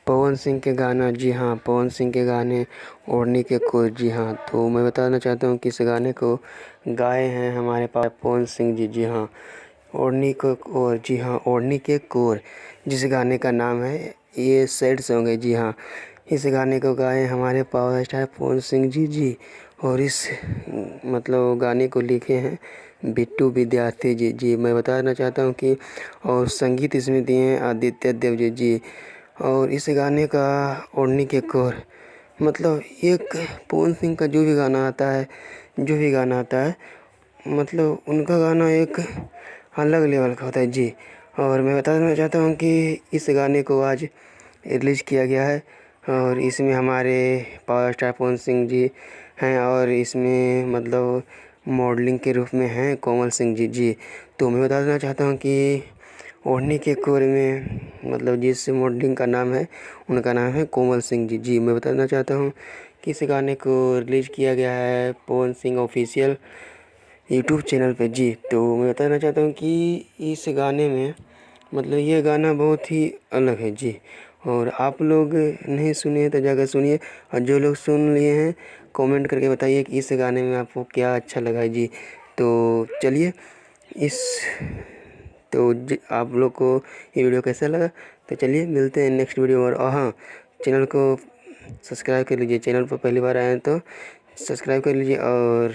पवन सिंह के गाना, जी हाँ, पवन सिंह के गाने ओढ़नी के कोर, जी हाँ। तो मैं बताना चाहता हूँ कि इस गाने को गाए हैं हमारे पास पवन सिंह जी, जी हाँ। ओढ़नी को कोर, जी हाँ, ओढ़नी के कोर जिस गाने का नाम है, ये सैड सॉन्ग है, जी हाँ। इस गाने को गाए हमारे पावर स्टार पवन सिंह जी, जी। और इस मतलब गाने को लिखे हैं बिट्टू विद्यार्थी जी, जी। मैं बताना चाहता हूँ कि और संगीत इसमें दिए हैं आदित्य देव जी, जी। और इस गाने का ओढ़नी के कोर मतलब एक पवन सिंह का जो भी गाना आता है, मतलब उनका गाना एक अलग लेवल का होता है, जी। और मैं बताना चाहता हूँ कि इस गाने को आज रिलीज़ किया गया है और इसमें हमारे पावर स्टार पवन सिंह जी हैं और इसमें मतलब मॉडलिंग के रूप में हैं कोमल सिंह जी, जी। तो मैं बताना चाहता हूँ कि ओढ़नी के कोर में मतलब जिस मॉडलिंग का नाम है, उनका नाम है कोमल सिंह जी, जी। मैं बताना चाहता हूँ कि इस गाने को रिलीज़ किया गया है Pawan Singh official YouTube channel पे, जी। तो मैं बताना चाहता हूँ कि इस गाने में मतलब ये गाना बहुत ही अलग है, जी। और आप लोग नहीं सुने तो जाकर सुनिए, और जो लोग सुन लिए हैं कमेंट करके बताइए कि इस गाने में आपको क्या अच्छा लगा है, जी। तो चलिए इस आप लोग को ये वीडियो कैसा लगा, तो चलिए मिलते हैं नेक्स्ट वीडियो। और हाँ, चैनल को सब्सक्राइब कर लीजिए, चैनल पर पहली बार आए हैं तो सब्सक्राइब कर लीजिए। और